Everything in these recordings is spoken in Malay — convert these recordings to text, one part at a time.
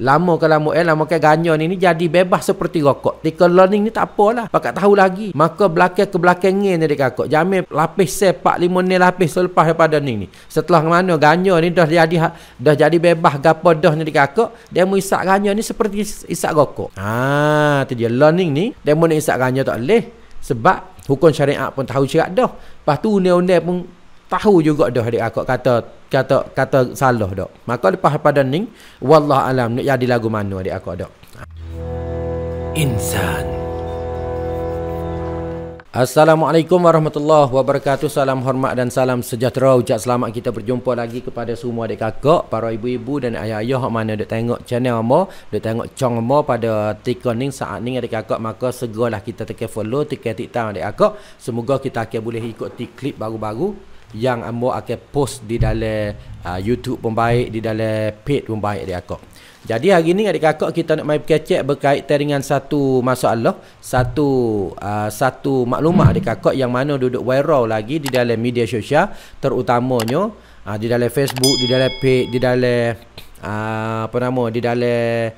Lama ke ganja ni jadi bebas seperti rokok. Tika learning ni tak apalah. Pakat tahu lagi. Maka belakang ke belakangnya ni adik kakak. Jamil lapis sepak 5 ni lapis selepas daripada ni. Setelah mana ganja ni dah jadi bebas gapo dah ni adik kakak. Dia mau isap ganja ni seperti isap rokok. Tu dia learning ni. Dia mau nak isap ganja tak boleh. Sebab hukum syariat pun tahu syarat dah. Lepas tu undang-undang pun tahu juga dah adik kakak kata salah dak. Maka lepas pada ni wallah alam nak jadi lagu mana adik kakak dak. Insan. Assalamualaikum warahmatullahi wabarakatuh. Salam hormat dan salam sejahtera. Ucap selamat kita berjumpa lagi kepada semua adik kakak, para ibu-ibu dan ayah-ayah hak mana duk tengok channel amo, duk tengok chong amo pada tikoning saat ni adik kakak. Maka segeralah kita tekan follow, tekan TikTok adik kakak. Semoga kita akan boleh ikuti klip baru-baru yang ambo akan post di dalam YouTube pun baik, di dalam page pun baik adik kakak. Jadi hari ni adik kakak kita nak mai kecek berkaitan dengan satu masalah, satu maklumat adik kakak yang mana duduk viral lagi di dalam media sosial, terutamanya di dalam Facebook, di dalam page, di dalam di dalam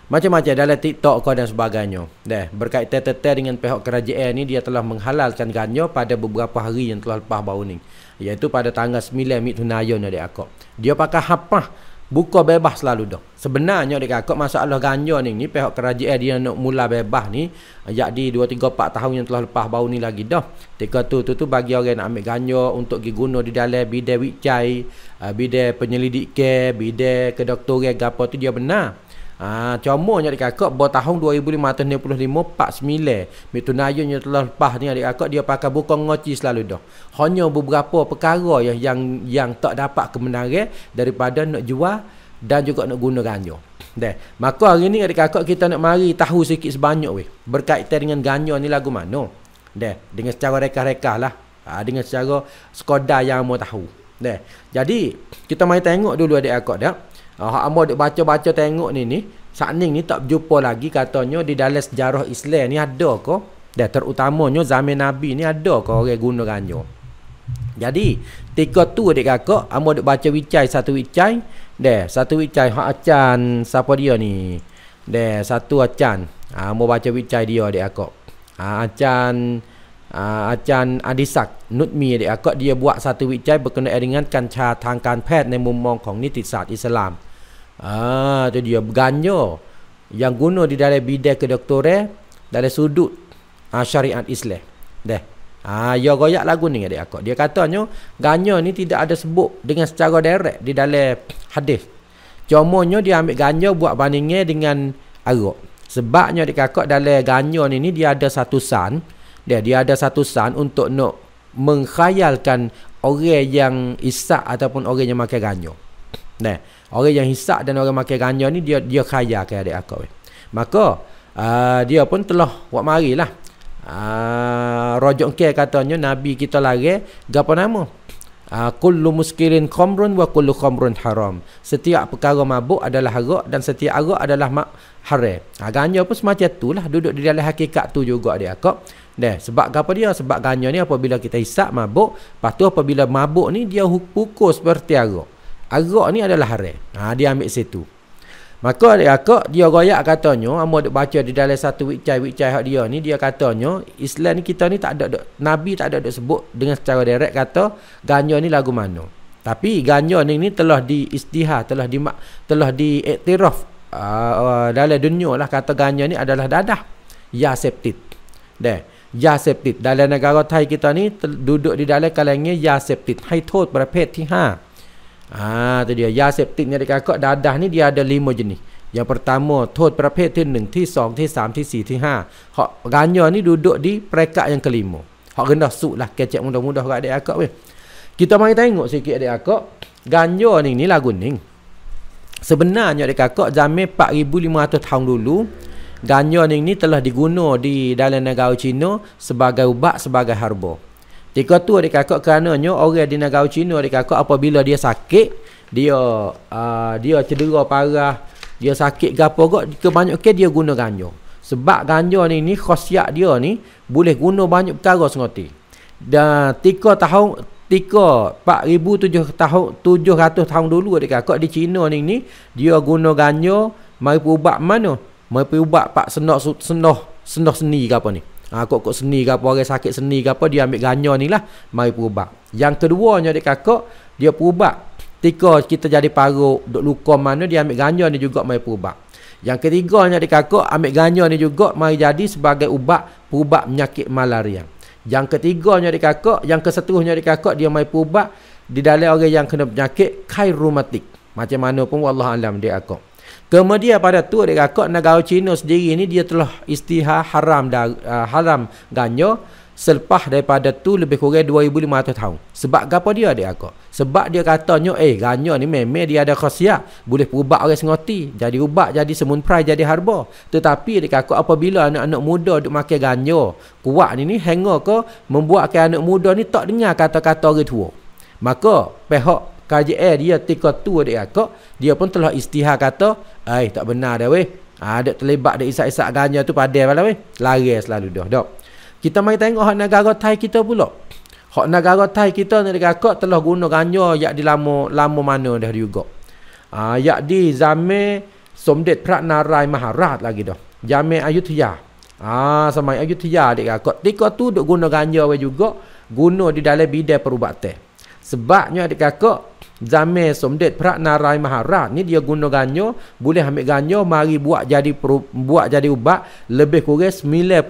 macam-macam dalam TikTok dan sebagainya. Berkaitan dengan pihak kerajaan ni, dia telah menghalalkan ganja pada beberapa hari yang telah lepas baru ni, iaitu pada tanggal 9 Mitunayon adik kakak. Dia pakai hapah buka bebas selalu dah. Sebenarnya adik kakak masalah ganja ni pihak kerajaan dia nak mula bebas ni jadi 2 3 4 tahun yang telah lepas baru ni lagi dah. Ketika tu bagi orang nak ambil ganja untuk pergi guna di dalam bidang wicai, bidang penyelidikan, bidang kedoktoran gapo tu dia benar. Comanya adik kakak tahun 2565 49 Mitunayon yang telah lepas ni adik kakak dia pakai buka ngoci selalu dah. Hanya beberapa perkara yang tak dapat kebenaran daripada nak jual dan juga nak guna ganja. Maka hari ni adik kakak kita nak mari tahu sikit sebanyak berkaitan dengan ganja ni lagu mana. Dengan secara reka-reka lah. Dengan secara sekadar yang mau tahu. Jadi kita mari tengok dulu adik kakak dah. Hamba duk baca-baca tengok ni saat ni tak berjumpa lagi katanya di dalam sejarah Islam ni ada ke? Terutamanya zaman Nabi ni ada ke orang guna ganja. Jadi ketika tu adik kakak hamba duk baca wicai satu wicai. Satu wicai hak acan siapa dia ni? Satu acan. Hamba baca wicai dia adik kakak. Acan Adisak Nutmi adik kakak dia buat satu wicai berkenaan dengan kancahทางการแพทย์ในมุมมองของนิติศาสตร์อิสลาม. Tu dia ganja yang guna di dalam bidang kedoktoran dalam sudut syariat Islam. Ya goyak lagu ni adik kakak. Dia katanya ganja ni tidak ada sebut dengan secara direct di dalam hadis. Cumanya dia ambil ganja buat bandingnya dengan arak. Sebabnya adik kakak dalam ganja ni dia ada satu san. Dia ada satu san untuk nak mengkhayalkan orang yang isap ataupun orang yang makan ganja. Orang yang hisap dan orang makan ganja ni dia khayalkan adik akak. Maka dia pun telah buat marilah. Rojok ke katanya Nabi kita lari gapo nama? Kullu muskirin khamrun wa kullu khamrun haram. Setiap perkara mabuk adalah arak dan setiap arak adalah haram. Ganja pun semacam itulah, duduk di dalam hakikat tu juga adik akak. Sebab apa dia? Sebab ganja ni apabila kita hisap mabuk, lepas tu apabila mabuk ni dia pukul seperti arak. Arak ni adalah haram. Dia ambil situ. Maka adik akak dia royak katanya, hamba duk baca di dalam satu wicai hak dia ni, dia katanya Islam ni kita ni tak ada Nabi tak ada sebut dengan secara direct kata ganja ni lagu mana. Tapi ganja ni telah diistihad, telah diiktiraf dalam dunia lah, kata ganja ni adalah dadah ya septit. Ya septit dalam negara Thai kita ni duduk di dalam kalangan ya septit, haiโทษประเภทที่ 5. Tu dia ya septit ni adik kakak, dadah ni dia ada 5 jenis. Yang pertamaโทษประเภทที่ 1, ที่ 2, ที่ 3, ที่ 4, ที่ 5. Hak ganja ni duduk di peringkat yang kelima. Hak rendah suk lah, kecek mudah-mudah kat adik kakak weh. Kita mari tengok sikit adik kakak. Ganja ni lagu ni. Sebenarnya adik kakak zaman 4500 tahun dulu, ganja ni telah diguna di dalam negara Cina sebagai ubat, sebagai herba. Ketika tu adik kakak kerananya orang di negara Cina adik kakak apabila dia sakit, dia cedera parah, dia sakit gapo gak, kebanyakan dia guna ganja. Sebab ganja ni khasiat dia ni boleh guna banyak perkara sengoti. Dan 4,700 tahun dulu adik kakak di Cina ni dia guna ganja Mari ubat mana? Mari ubat pak sendah seni ke apa ni? Kok seni ke apa, orang sakit seni ke apa, dia ambil ganja ni lah, mari ubat. Yang keduanya adik kakak, dia ubat. Ketika kita jadi paruk, duk luka mana, dia ambil ganja ni juga mari ubat. Yang ketiganya adik kakak, ambil ganja ni juga mari jadi sebagai ubat penyakit malaria. Yang ketiganya adik kakak, yang keseterusnya adik kakak, dia mari ubat di dalam orang yang kena penyakit kairomatik. Macam mana pun wallah alam dia akak. Kemudian pada tu adik kakak, negara China sendiri ni dia telah istihar haram ganja selepas daripada tu lebih kurang 2500 tahun. Sebab apa dia adik kakak? Sebab dia katanya ganja ni memang dia ada khasiat, boleh ubat orang sengoti, jadi ubat, jadi semunprai, jadi herba. Tetapi adik kakak, apabila anak-anak muda duk makan ganja kuat ni hingga ke membuatkan anak muda ni tak dengar kata-kata orang tua, maka pihak KJL dia ketika tu adik kakak, dia pun telah istihar kata, tak benar dah weh. Ada terlibat dah isak-isak ganja tu padai pula weh. Lari selalu dah. Dok. Kita mari tengok hak negara Thai kita pula. Hak negara Thai kita ni adik kakak telah guna ganja yak di lama mana dah juga. Yak di zaman Somdet Pratnarai Maharaj lagi dah. Zaman Ayutthaya. Sama Ayutthaya adik kakak. Ketika tu duk guna ganja weh juga, guna di dalam bidang perubatan. Sebabnya adik kakak, zaman Somdet Pratnarai Maharaj ni dia guna ganja, boleh ambil ganja mari buat jadi ubat lebih kurang 98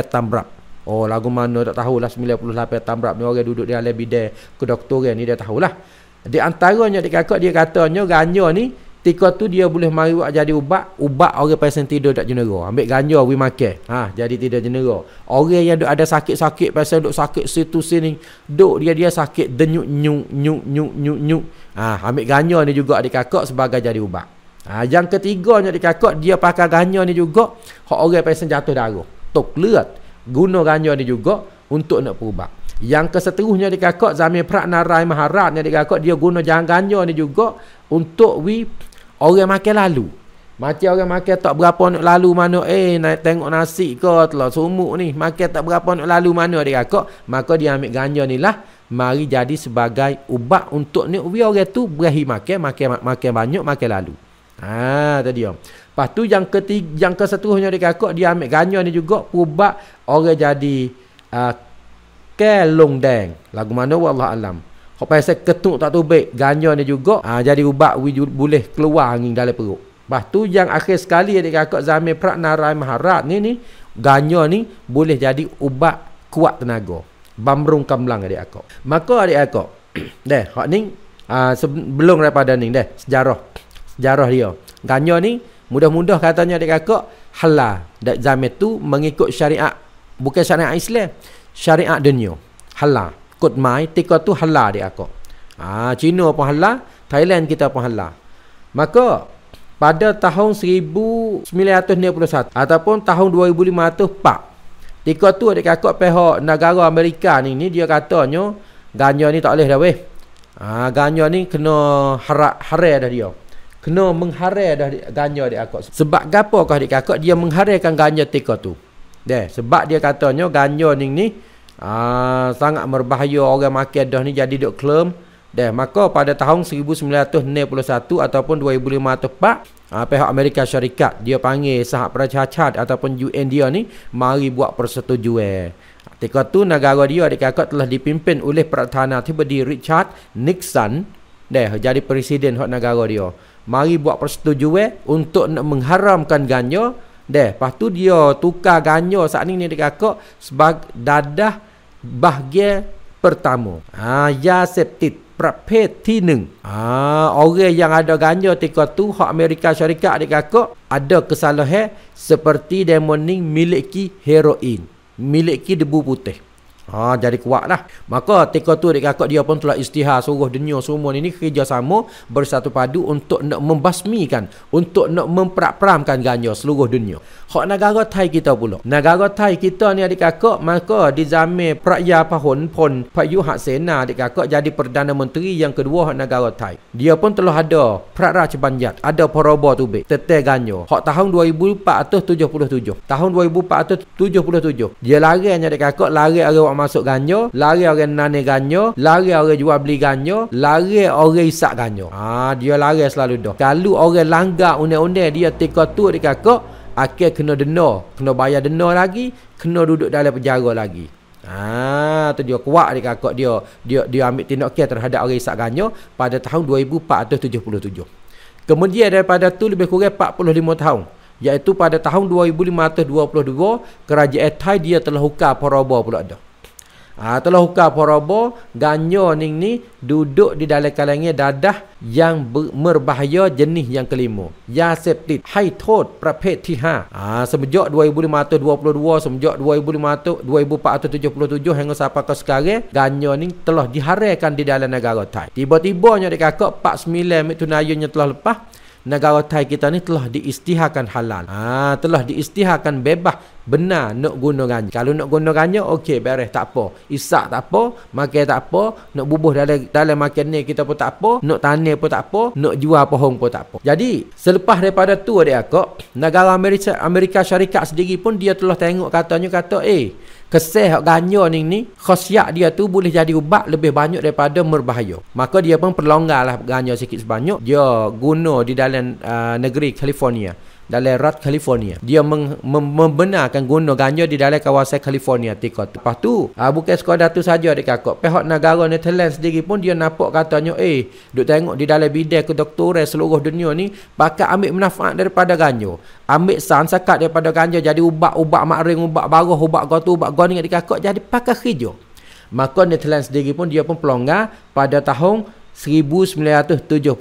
tamrap. Lagu mana tak tahulah 98 tamrap ni, orang duduk di dalam bidang kedoktoran ni dia tahulah. Di antaranya adik kakak, dia katanya ganja ni ketika tu dia boleh mari buat jadi ubat orang pasien tidur tak jenera. Ambil ganja we makan. Jadi tidur jenera. Orang yang duk ada sakit-sakit pasien duk sakit situ sini, duk dia sakit denyuk nyuk. Ambil ganja ni juga adik kakak sebagai jadi ubat. Yang ketiganya adik kakak, dia pakai ganja ni juga hak orang pasien jatuh darah, tok lut. Guna ganja ni juga untuk nak berubat. Yang keseterusnya adik kakak, zaman Pratnarai Maharaj ni adik kakak, dia guna ganja ni juga untuk orang makan lalu. Macam orang makan tak berapa nak lalu mana, nak tengok nasi ke telah sumuk ni, makan tak berapa nak lalu mana adik kakak, maka dia ambil ganja ni lah mari jadi sebagai ubat untuk ni orang tu berahi makan banyak, makan lalu. Tadi dia. Lepas tu yang keseterusnya adik kakak, dia ambil ganja ni juga ubat orang jadi kelong deng. Lagu mana wallah alam. Kau pasal ketuk tak tubik, ganja ni juga jadi ubat boleh keluar angin dalam perut. Lepas tu yang akhir sekali adik kakak, zaman Pratnarai Maharaj ni ganja ni boleh jadi ubat kuat tenaga, bamrung kamlang adik kakak. Maka adik kakak hak ni sebelum daripada ni sejarah dia. Ganja ni mudah-mudah katanya adik kakak halal. Dan zaman tu mengikut syariat, bukan syariat Islam, syariat dunia. Halal. Kod mai ketika tu halal adik kakak. Cina pun halal, Thailand kita pun halal. Maka pada tahun 1991 ataupun tahun 2504, ketika tu adik kakak pihak negara Amerika ni dia katanya ganja ni tak boleh dah weh. Ganja ni kena haram dah dia. Kena mengharai dah ganja adik kakak. Sebab apakah adik kakak dia mengharaikan ganja ketika tu? Sebab dia katanya ganja ni sangat berbahaya, orang makan dah ni jadi duk klem. Maka pada tahun 1961 ataupun 2504, pihak Amerika Syarikat dia panggil Sahab Pracacat ataupun UN dia ni mari buat persetujuan. Ketika tu negara dia adik kakak telah dipimpin oleh Perdana Menteri Richard Nixon, jadi presiden hak negara dia. Mari buat persetujuan untuk nak mengharamkan ganja. Lepas tu dia tukar ganja saat ni adik kakak sebagai dadah bahagian pertama. Ya septit prapetที่ 1. Orang yang ada ganja ketika tu hak Amerika Syarikat adik kakak ada kesalahan seperti demoning miliki heroin, miliki debu putih. Jadi kuat lah. Maka ketika tu adik kakak dia pun telah istihar suruh dunia semua ni kerjasama bersatu padu untuk nak membasmikan, untuk nak memperak-peramkan ganja seluruh dunia. Hak negara Thai kita pula. Negara Thai kita ni adik kakak, maka di zaman Praya Pahonpon Payuhat Sena adik kakak jadi Perdana Menteri yang kedua hak negara Thai. Dia pun telah ada Praraja Banjat, ada Paroba Tubik, tetel ganja. Hak tahun 2477. Tahun 2477 dia lari adik kakak, lari arah masuk ganyo, lari orang nane ganyo, lari orang jual beli ganyo, lari orang isak ganyo. Dia lari selalu dah. Kalau orang langgar undang-undang dia tika tu dekat kok, akhir kena denda, kena bayar denda lagi, kena duduk dalam penjara lagi. Tu dia kuat dekat kok dia ambil tindakan terhadap orang isak ganyo pada tahun 2477. Kemudian daripada tu lebih kurang 45 tahun, iaitu pada tahun 2522 kerajaan Thai dia telah hukar paraba pula dah. Telah hukar paraba ganyo ni duduk di dalam kalangan dadah yang berbahaya jenis yang kelima, yaseptit hai thot ประเภทที่5. Sejak 2522 sejak 2477 hingga sampai ke sekarang ganyo ni telah diharamkan di dalam negara Thai. Tiba-tibanya dekat 49 mitunayunnya telah lepas, negara Thai kita ni telah diisytiharkan halal. Telah diisytiharkan bebas benar nak guna ganyo. Kalau nak guna ganyo, okey, beres, tak apa. Isak tak apa, makan tak apa, nak bubuh dalam makan ni kita pun tak apa, nak tanam pun tak apa, nak jual pohon pun tak apa. Jadi, selepas daripada tu adik akak, negara Amerika Syarikat sendiri pun dia telah tengok kata keseh ganyo ni khasiat dia tu boleh jadi ubat lebih banyak daripada berbahaya. Maka dia pun perlonggarlah ganyo sikit sebanyak. Dia guna di dalam negeri California, dalam rat California. Dia membenarkan guna ganyo di dalam kawasan California tika. Lepas tu, bukan sekadar tu saja adik kakak. Pihak negara Netherlands sendiri pun dia nampak katanya, duk tengok di dalam bidang kedoktoran seluruh dunia ni, pakai ambil manfaat daripada ganyo. Ambil sakat daripada ganja jadi ubat makring, ubat baruh, ubat gotu, ubat goning adik kakak jadi pakai hijau. Maka Netherlands sendiri pun dia pun pelonggar pada tahun 1972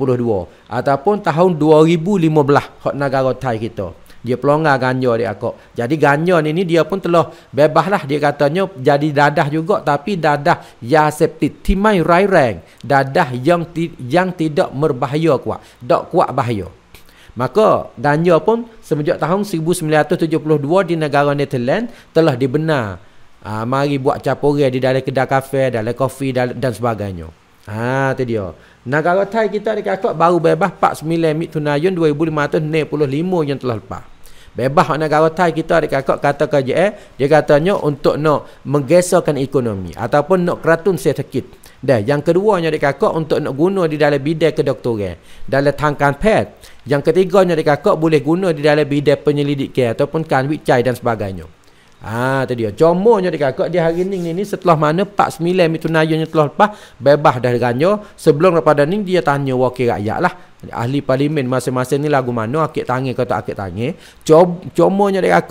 ataupun tahun 2015 hak negara Thai kita. Dia pelonggar ganja adik kakak. Jadi ganja ni dia pun telah bebas lah, dia katanya jadi dadah juga, tapi dadah yaseptit timai rairang, dadah yang tidak berbahaya kuat, tak kuat bahaya. Maka ganja pun semenjak tahun 1972 di negara Netherlands telah dibenar mari buat campuran di dalam kedai kafe, dalam kopi dan sebagainya. Tu dia. Negara Thai kita dekat baru bebas 49 mitunayun 2565 yang telah lepas. Bebas negara Thai kita dekat kata KJS, dia katanya untuk nak menggeserkan ekonomi ataupun nak keratun sedikit. Dan yang keduanya dekat untuk nak guna di dalam bidang kedoktoran, dalam tangkan pet. Yang ketiganya dekat boleh guna di dalam bidang penyelidikan ataupun kan wicai dan sebagainya. Tu dia. Contohnya dekat dia hari ni setelah mana 49 mitunayunnya telah lepas bebas dari ganyo, sebelum daripada ni dia tanya wakil rakyat lah, ahli parlimen masing-masing ni lagu mana akik tangan kata akik tangan. Contohnya dekat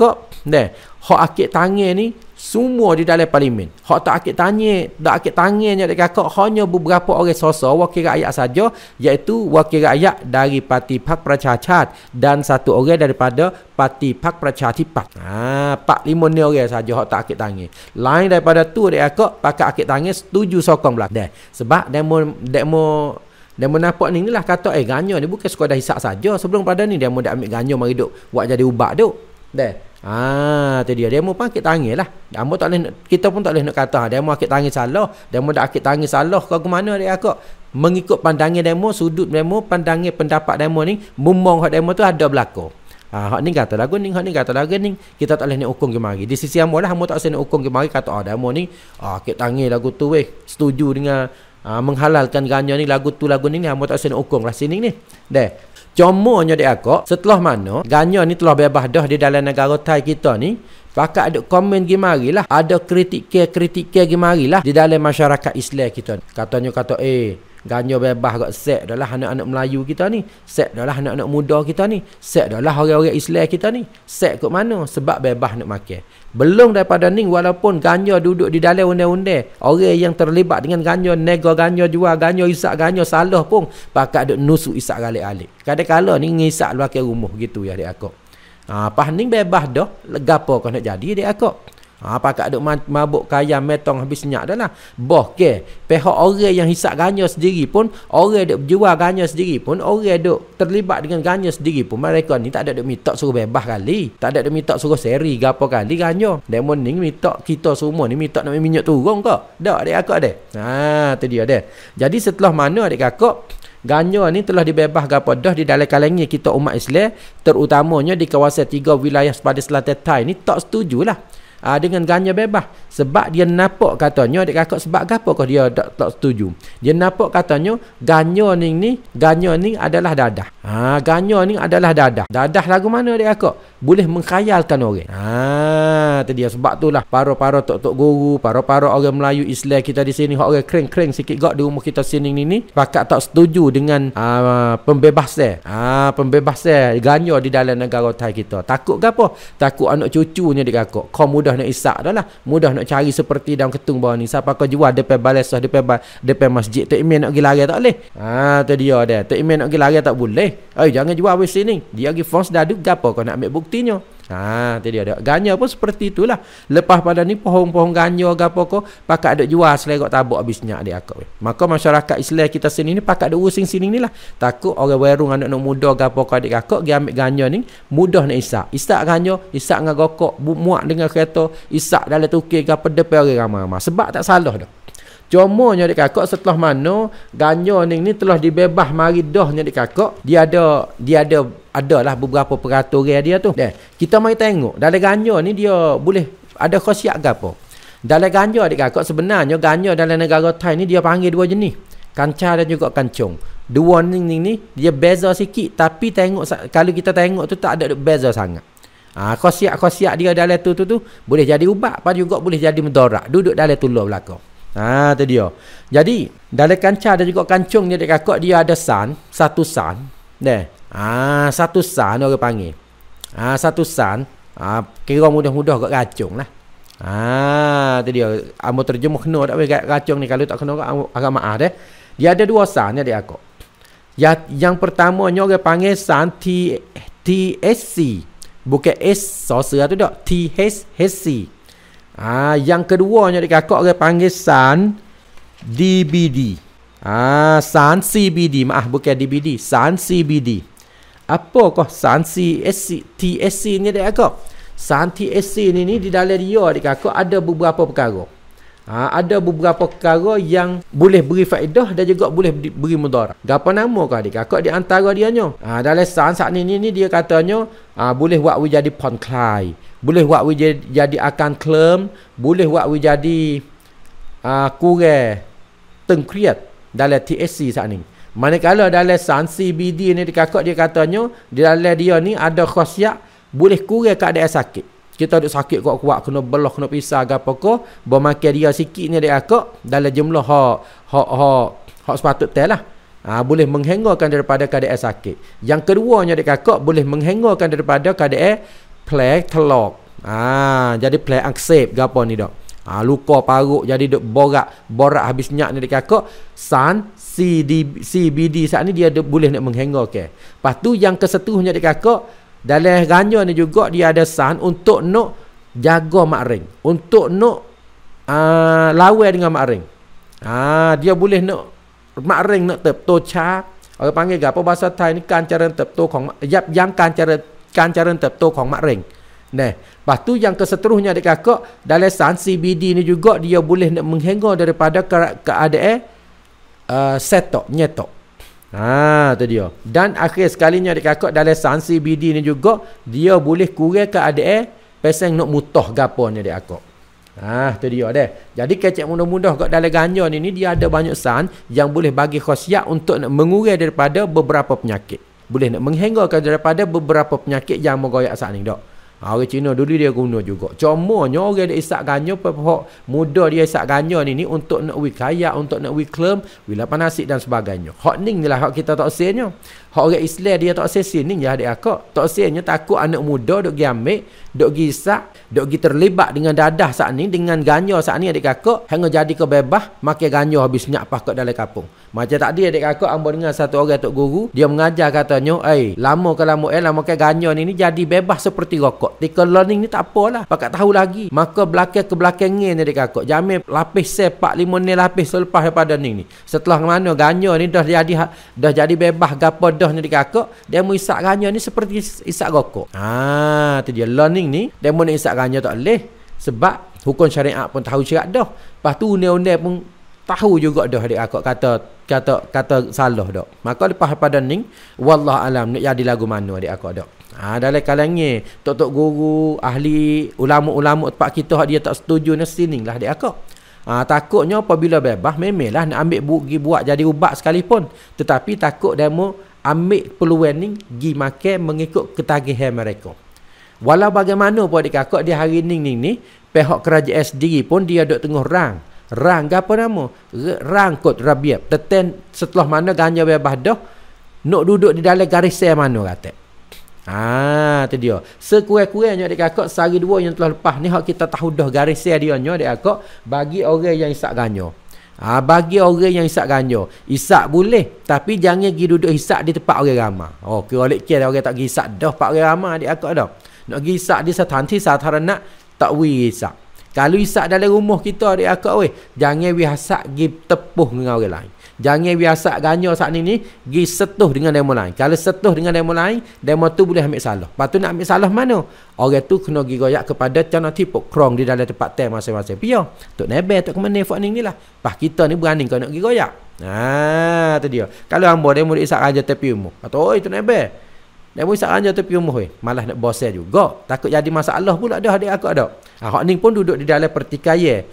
hak akik tangan ni semua di dalam parlimen. Hak tak akik tangannya dekat hanya beberapa orang sosok wakil rakyat saja, iaitu wakil rakyat dari Parti Pak Pracharat dan satu orang daripada Parti Pak Pracharat. 4-5 ni orang saja hak tak akik tangan. Lain daripada tu dekat pakai akik tangan setuju sokong belakang. Sebab demo nampak ni lah kata ganyo ni bukan sekadar hisap saja. Sebelum pada ni demo dak ambil ganyo mari duk buat jadi ubat duk. Tu dia. Demo pun akik tangan lah. Demo tak boleh, kita pun tak boleh nak kata demo akik tangan salah, demo dak akik tangan salah ke mana dia akak. Mengikut pandangan demo, sudut demo, pandangan pendapat demo ni, mumong hak demo tu ada berlaku. Hak ni kata lagu ni, hak ni kata lagu ni, kita tak boleh nak hukum ke mari. Di sisi hamba lah, hamba tak boleh nak hukum ke mari kata demo ni akik tangan lagu tu setuju dengan menghalalkan ganyo ni, lagu tu lagu ni hamba tak boleh nak hukum lah sini ni. Contohnya dia akak, setelah mana ganyo ni telah bebas dah di dalam negara Thai kita ni, pakai ada komen gimari lah, ada kritik gimari lah di dalam masyarakat Islam kita. Katanya ganyo bebas kat set adalah anak-anak Melayu kita ni, set adalah anak-anak muda kita ni, set adalah orang-orang Islam kita ni, set kat mana sebab bebas nak makan. Belum daripada ni, walaupun ganyo duduk di dalam undang-undang, orang yang terlibat dengan ganyo, nego ganyo, jual ganyo, isak ganyo salah pun pakai ada nusuk isak alik-alik. Kadang-kala ni ngisak luar ke rumah gitu ya dia akak. Pas ni bebas dah, gapo kau nak jadi dia akak. Pakai ada mabuk kaya metong habis senyap dah lah. Pihak orang yang hisap ganyo sendiri pun, orang duk jual ganyo sendiri pun, orang duk terlibat dengan ganyo sendiri pun, mereka ni tak ada duk minta suruh bebas kali, tak ada duk minta suruh seri gapo kali ganyo. Demo ni minta kita semua ni minta nak minyak turun ke? Dak adik akak deh. Tu dia deh. Jadi setelah mana adik kakak ganyo ni telah dibebas gapo dah di dalam kalangan kita umat Islam, terutamanya di kawasan 3 wilayah pada selatan Thai ni tak setujulah. dengan ganyo bebas. Sebab dia nampak katanya adik kakak sebab apakah dia tak setuju. Dia nampak katanya ganyo ni adalah dadah. Ganyo ni adalah dadah. Dadah lagu mana adik kakak? Boleh mengkhayalkan orang. Tu dia sebab itulah para-para tok-tok guru, para-para orang Melayu Islam kita di sini hak orang kering-kering sikit gak di rumah kita sini ni pakat tak setuju dengan pembebasan ganyo di dalam negara Thai kita. Takut ke apa? Takut anak cucunya adik kakak. Kau mudah nak isak dah lah. Mudah nak cari seperti dalam ketung bawah ni. Siapa kau jual depan balesah, depan masjid. Tak iman nak pergi lari tak boleh. Tu dia dah. Tak iman nak pergi lari tak boleh. Jangan jual di sini. Dia pergi force dah duk gapo kau nak ambil buktinya. Tu dia dah. Ganyo pun seperti itulah. Lepas pada ni pohon-pohon ganyo gapo kau pakat ada jual selegok tabuk habisnya adik akak. Maka masyarakat Islam kita sini ni pakat ada using sini ni lah. Takut orang warung anak-anak muda gapo kau adik kakak dia ambil ganyo ni mudah nak isak. Isak ganyo, isak dengan rokok, muat dengan kereta, isak dalam tukir gapo depan orang ramai-ramai. Sebab tak salah dah. Cumanya adik kakak setelah mana ganyo ni telah dibebas mari dah ni adik kakak, dia adalah beberapa peraturan dia tu. Kita mari tengok dalam ganyo ni dia boleh ada khasiat gapo. Dalam ganyo adik kakak sebenarnya ganyo dalam negara Thai ni dia panggil dua jenis. Kanca dan juga kancung. Dua ni dia beza sikit tapi tengok kalau kita tengok tu tak ada beza sangat. Khasiat dia dalam tu boleh jadi ubat apa juga boleh jadi mudarat. Duduk dalam tular belakang. Tu dia. Jadi dalam kanca dan juga kancung ni adik kakak dia ada satu san. Satu san orang panggil. Satu san kira mudah-mudah kat kacung lah. Tu dia. Amo terjemah kena tak boleh kacung ni kalau tak kena agak maaf deh. Dia ada dua san ni adik kakak. Yang pertamanya orang panggil san TSC. Bukan S sosera tu dak. THC. Yang keduanya adik kakak orang panggil san DBD. San CBD. Maaf bukan DBD. San CBD. Apakah san TSC ni adik kakak? San TSC ni di dalam dia adik kakak ada beberapa perkara. Ada beberapa perkara yang boleh beri faedah dan juga boleh beri mudarat. Gapo nama kau adik kakak di antara dianya? Dalam san saat ni dia katanya boleh buat we jadi ponclai, boleh buat we jadi akan klem, boleh buat we jadi kurang tengkriat dalam TSC saat ni. Manakala dalam san CBD ni adik kakak dia katanya di dalam dia ni ada khasiat boleh kurang keadaan sakit. Kita ada sakit kuat-kuat kena belah kena pisah gapo ko bermakan dia sikit ni adik akak dalam jumlah hak sepatut lah. Boleh menghindarkan daripada keadaan sakit. Yang keduanya adik kakak boleh menghindarkan daripada keadaan plaque telok. Jadi plaque aksep gapo ni dak. Luka paruk jadi duk borak habis nyak ni adik kakak san CBD saat ni dia boleh nak menghindarkan. Lepas tu yang keseterusnya adik kakak dalam ganyo ni juga dia ada san untuk nak jaga mak ring, untuk nak lawan dengan mak ring. Dia boleh nak mak ring nak terpto cha. Orang panggil apa bahasa Thai ni kancaran terptoของyang kancaran terptoของmak ring. Lepas tu yang keseterusnya adik kakak dalam san CBD ni juga dia boleh nak menghingar daripada keadaan setok nyetok. Tu dia. Dan akhir sekalinya adik kakak dalam san CBD ni juga dia boleh kurang keadaan pasang nak mutah gapo ni adik kakak. Tu dia dah. Jadi kecek mudah-mudah kat dalam ganyo ni dia ada banyak san yang boleh bagi khasiat untuk nak mengurai daripada beberapa penyakit. Boleh nak menghindarkan daripada beberapa penyakit yang mengoyak saat ni dak. Orang Cina dulu dia guna juga. Cumanya orang dia isak ganyo pihak muda dia isak ganyo ni untuk nak kaya, untuk nak klem, wila panasik dan sebagainya. Hak ning lah hak kita tak senya. Hak orang Islam dia tak sesi ning ya adik akak. Tak senya takut anak muda duk gi ambil, duk gi isak, duk gi terlibat dengan dadah saat ni dengan ganyo saat ni adik kakak hang jadi kebebas makan ganyo habis nyak pak kat dalam kampung. Macam tadi adik kakak ambo dengan satu orang tok guru, dia mengajar katanya, lama ke ganyo ni jadi bebas seperti rokok. Tika learning ni tak apalah, pakat tahu lagi. Maka belakang ke belakangnya ni adik kakak, jamin lapis sepak 5 ni lapis selepas daripada ni. Setelah mana ganyo ni dah jadi bebas gapo dah ni adik kakak, dia mau isak ganyo ni seperti isak rokok. Tu dia learning ni, dia mau isak ganyo tak boleh sebab hukum syariat pun tahu syarat dah. Lepas tu undang-undang pun tahu juga dah adik kakak kata salah dah. Maka lepas pada ni wallah alam nak jadi lagu mana adik kakak dah. Dalam kalangan tok-tok guru, ahli, ulama-ulama tempat kita dia tak setuju ni sining lah dia akak. Takutnya apabila bebas memanglah nak ambil pergi buat jadi ubat sekalipun, tetapi takut demo ambil peluang ni pergi makan mengikut ketagihan mereka. Walau bagaimana pun adik kakak dia hari ni pihak kerajaan sendiri pun dia duk tengah rang apa nama? Rang kod rabiat. Teten setelah mana ganja bebas dah nak duduk di dalam garis sel mana kata. Tu dia. Sekurang-kurangnya adik kakak sehari dua yang telah lepas ni hak kita tahu dah garis sel dia nya adik kakak bagi orang yang isap ganja. Bagi orang yang isap ganja, isap boleh tapi jangan pergi duduk isap di tempat orang ramai. Kira lekeh orang tak pergi isap dah tempat orang ramai adik kakak dah. Nak pergi isap di setanti satarana tak wi isap. Kalau isap dalam rumah kita adik akak jangan biasa pergi tepuh dengan orang lain. Jangan biasa ganja saat ni pergi setuh dengan demo lain. Kalau setuh dengan demo lain, demo tu boleh ambil salah. Lepas tu nak ambil salah mana? Orang tu kena pergi goyak kepada cana tipuk krong di dalam tempat tem masing-masing. Piyo, tok nebe tok kemana fak ni lah. Pas kita ni berani kau nak pergi goyak. Tu dia. Kalau hamba demo isap ganja tepi umur. Kata, "Oi, tok nebe. Dia isap ganja tepi umur malah nak bosan juga. Takut jadi masalah pula dah adik akak dah." Hak ni pun duduk di dalam pertikaian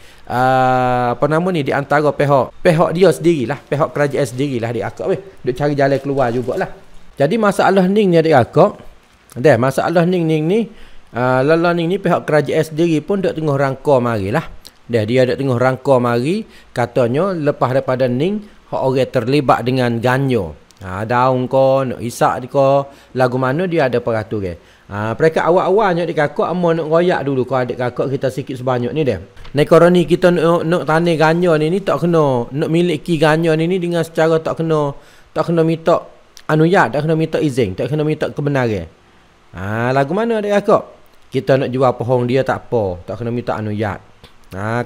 di antara pihak dia sendirilah, pihak kerajaan sendirilah adik akak duk cari jalan keluar jugalah. Jadi masalah ni adik akak, masalah ni lala ni pihak kerajaan sendiri pun duk tengah rangka marilah. Dia duk tengah rangka mari katanya lepas daripada ning hak orang terlibat dengan ganja. Daun ko, nak isak ko, lagu mana dia ada peraturan. Mereka awal-awalnya adik kakak amu nak royak dulu kalau adik kakak kita sikit sebanyak ni dah. Nekara ni kita nak tanah ganja ni tak kena nak miliki ganja ni dengan secara tak kena minta anuyat, tak kena minta izin, tak kena minta kebenaran. Lagu mana adik kakak? Kita nak jual pohon dia tak apa, tak kena minta anuyat.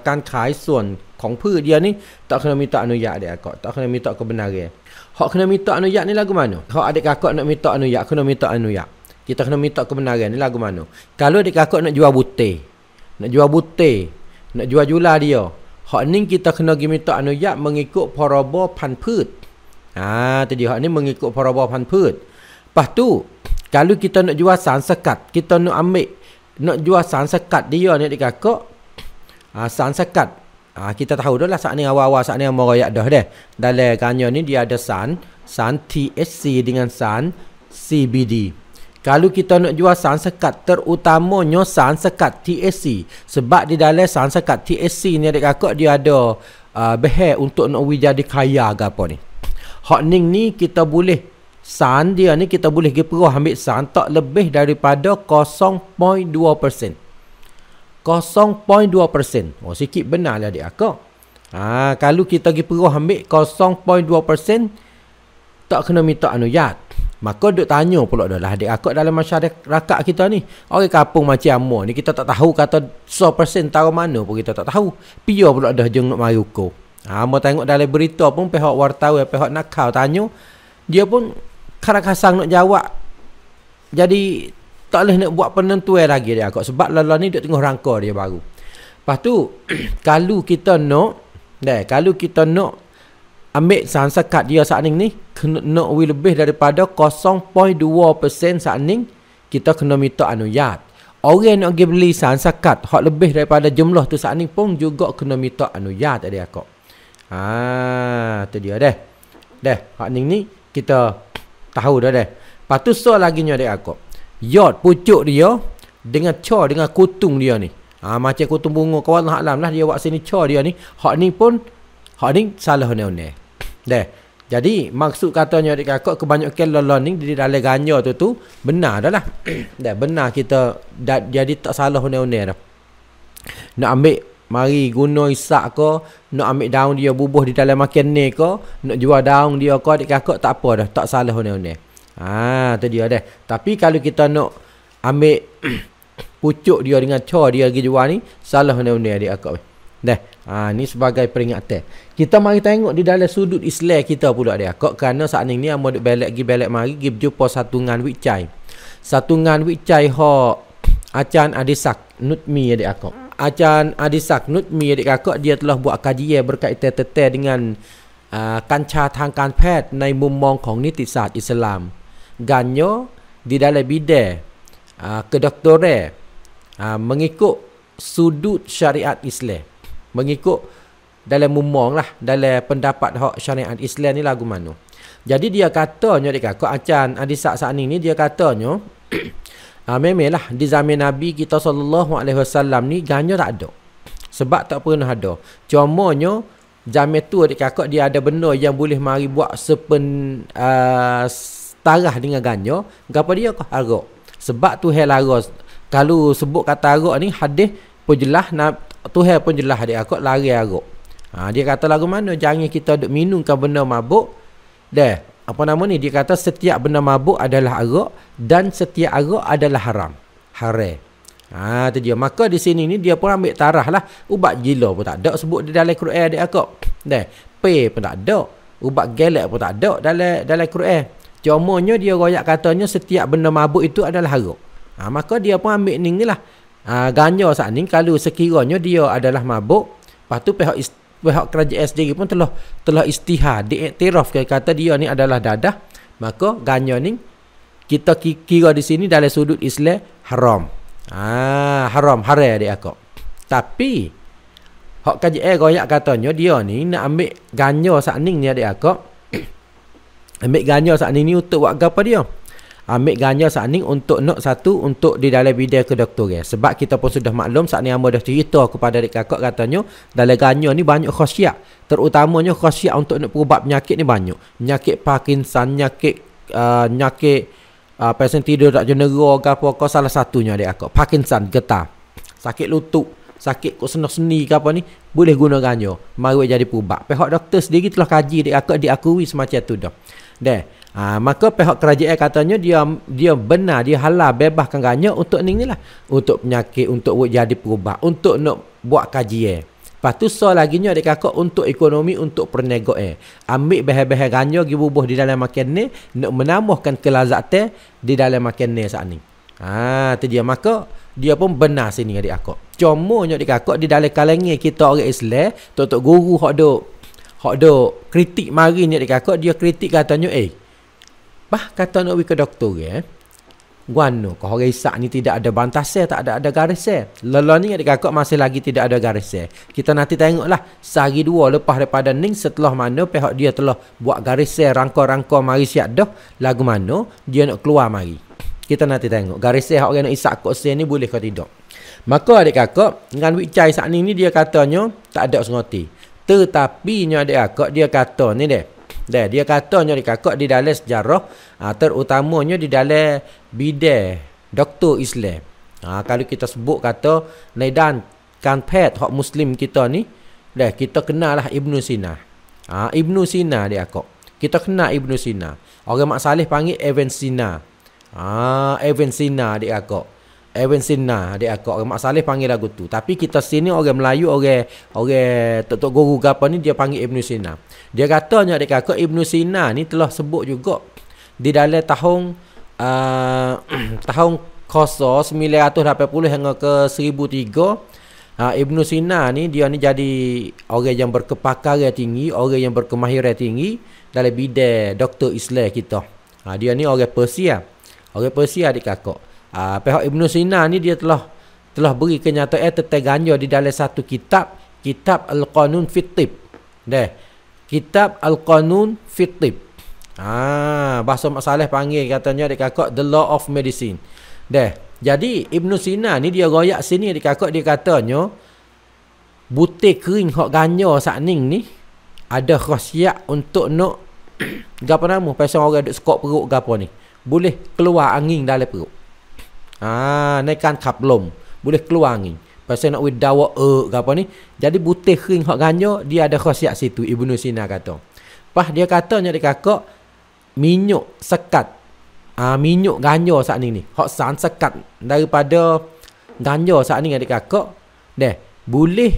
การขายส่วนของพืช dia ni tak kena minta anuyat adik kakak, tak kena minta kebenaran. Hak kena minta anuyat ni lagu mana? Hak adik kakak nak minta anuyat, kena minta anuyat. Kita kena minta kebenaran ni lagu mana? Kalau adik kakak nak jual butir, nak jual jula dia, hak ni kita kena pergi minta anuyat mengikut paraba panput. Tu dia, hak ni mengikut paraba panput. Lepas tu kalau kita nak jual san sekat, kita nak jual san sekat dia ni adik kakak, san sekat. Kita tahu dah lah saat ni awal-awal saat ni yang royak dah deh. Dalam ganja ni dia ada san THC dengan san CBD. Kalau kita nak jual san sekat, terutamanya san sekat THC, sebab di dalam san sekat THC ni adik kakak dia ada behar untuk nak jadi kaya ke apa ni. Hak ni kita boleh san dia ni kita boleh pergi perah ambil san tak lebih daripada 0.2%. 0.2%. Sikit benar lah adik akak. Kalau kita pergi perah ambil 0.2%, tak kena minta anuyat. Maka duk tanya pula dah lah adik akak dalam masyarakat kita ni. Orang kampung macam amu ni kita tak tahu kata 100% tahu mana pun kita tak tahu. Pia pula dah jeng nak mari ukur. Amu tengok dalam berita pun pihak wartawan, pihak nakal tanya, dia pun kadang-kadang nak jawab. Jadi tak boleh nak buat penentuan lagi dia akak sebab lala ni duk tengah rangka dia baru. Lepas tu kalau kita nak ambil san sekat dia saat ni kena nak lebih daripada 0.2% saat ni kita kena minta anuyat. Orang nak pergi beli san sekat hak lebih daripada jumlah tu saat ni pun juga kena minta anuyat dia akak. Tu dia dah. Hak ni kita tahu dah dah. Lepas tu soal lagi nya dia akak. Yod pucuk dia dengan dengan kutung dia ni. Macam kutung bunga kawan alam lah dia buat sini dia ni. Hak ni salah ni. Jadi maksud katanya adik kakak kebanyakan lala ni di dalam ganja tu benar dah lah. Benar kita jadi tak salah ni dah. Nak ambil mari guna isak ke, nak ambil daun dia bubuh di dalam makan ni ke, nak jual daun dia ke adik kakak tak apa dah, tak salah ni. Tu dia dah. Tapi kalau kita nak ambil pucuk dia dengan dia pergi jual ni, salah ni adik akak. Ni sebagai peringatan. Kita mari tengok di dalam sudut Islam kita pula adik akak, kerana saat ni amo duk belak mari pergi jumpa satungan wicai. Satungan wicai hak Acan Adisak Nutmi adik akak. Acan Adisak Nutmi adik akak dia telah buat kajian berkaitan dengan กัญชาทางการแพทย์ในมุมมองของนิติศาสตร์อิสลาม Ganja di dalam bidang kedoktoran mengikut sudut syariat Islam, mengikut dalam mumong lah, dalam pendapat hak syariat Islam ni lagu mana. Jadi dia katanya dekat acan Adisak Sa'ning ni, dia katanya memanglah di zaman Nabi kita SAW ni ganyo tak ada. Sebab tak pernah ada. Cumanya zaman tu dekat dia ada benda yang boleh mari buat setara dengan ganyo. Gapo dia kah arak. Sebab tu hal laras. Kalau sebut kata arak ni hadis pun jelas, Tuhan pun jelas dia akak lari arak. Dia kata lagu mana jangan kita duk minumkan benda mabuk. Dah, apa nama ni? Dia kata setiap benda mabuk adalah arak dan setiap arak adalah haram. Haram. Tu dia. Maka di sini ni dia pun ambil tarah lah. Ubat gila pun tak ada sebut di dalam Quran dia akak. Dah, P pun tak ada. Ubat gelak pun tak ada dalam Quran. Cumanya dia royak katanya setiap benda mabuk itu adalah haram. Maka dia pun ambil ni lah. Ganja saat ni kalau sekiranya dia adalah mabuk, lepas tu pihak kerajaan sendiri pun telah istihad, diiktiraf kata dia ni adalah dadah, maka ganja ni kita kira di sini dalam sudut Islam haram. Haram dia akak. Tapi hak kerajaan royak katanya dia ni nak ambil ganja saat ni dia akak. Ambil ganja saat ni untuk buat apa dia? Ambil ganja saat ni untuk untuk di dalam bidang kedoktoran. Sebab kita pun sudah maklum saat ni hamba dah cerita kepada adik kakak katanya dalam ganja ni banyak khasiat. Terutamanya khasiat untuk nak perubat penyakit ni banyak. Penyakit Parkinson, penyakit pasien tidur tak jenera ke apa, salah satunya adik kakak. Parkinson, getar. Sakit lutut, sakit kok sendi ke apa ni, boleh guna ganja. Mari jadi perubat. Pihak doktor sendiri telah kaji adik kakak, diakui semacam tu dah. Maka pihak kerajaan katanya dia benar, dia halal bebaskan ganja untuk ni lah, untuk penyakit, untuk jadi perubat, untuk nak buat kajian. Lepas tu lagi nya adik kakak untuk ekonomi, untuk perniagaan. Ambil bahan-bahan ganja pergi bubuh di dalam makan ni, nak menambahkan kelazatan di dalam makan ni saat ni. Tu dia. Maka dia pun benar sini adik kakak. Cumanya adik kakak di dalam kalangan kita orang Islam, tok guru hak dok kritik mari ni adik kakak, dia kritik katanya kata nak pergi ke doktor guano kau orang Isak ni tidak ada bantasan, tak ada garisnya. Lelah ni adik kakak masih lagi tidak ada garisnya. Kita nanti tengoklah sehari dua lepas daripada ni, setelah mana pihak dia telah buat garisnya, rangka-rangka mari siap dah, lagu mana dia nak keluar mari. Kita nanti tengok garisnya hak orang nak Isak kok ni boleh ke tidak. Maka adik kakak dengan Wicai saat ni dia katanya tak ada sengoti. Tetapi nya adik kakak dia kata ni dia katanya adik kakak di dalam sejarah, terutamanya di dalam bidang doktor Islam. Kalau kita sebut kata Naidan Kanpet hak Muslim kita ni, kita kenal lah Ibnu Sina. Ibnu Sina dia kakak. Kita kenal Ibnu Sina. Orang Mak Saleh panggil Ibn Sina. Ibn Sina dia kakak. Ibn Sina dia akak. Orang Mak Saleh panggil lagu tu. Tapi kita sini orang Melayu, orang tok guru apa ni dia panggil Ibn Sina. Dia katanya adik kakak Ibn Sina ni telah sebut juga di dalam tahun kosa 980 hingga ke 1003. Ibn Sina ni dia ni jadi orang yang berkepakaran tinggi, orang yang berkemahiran tinggi dalam bidang doktor Islam kita. Dia ni orang Persia. Orang Persia adik kakak. Pihak Ibn Sina ni dia telah beri kenyataan tentang ganja di dalam satu kitab Al-Qanun fit Tib. Kitab Al-Qanun fit Tib. Bahasa Mak Saleh panggil katanya adik kakak The Law of Medicine. Jadi Ibn Sina ni dia royak sini adik kakak, dia katanya butir kering hak ganja saat ni ada khasiat untuk nak gapo nama pasal orang duk sekok perut gapo ni. Boleh keluar angin dalam perut. Naikkan kap lom, boleh keluar angin. Pasal nak dawa ke apa ni. Jadi butir kering hak ganja dia ada khasiat situ, Ibnu Sina kata. Pas dia katanya adik kakak minyak sekat. Minyak ganja saat ni hak san sekat daripada ganja saat ni adik kakak boleh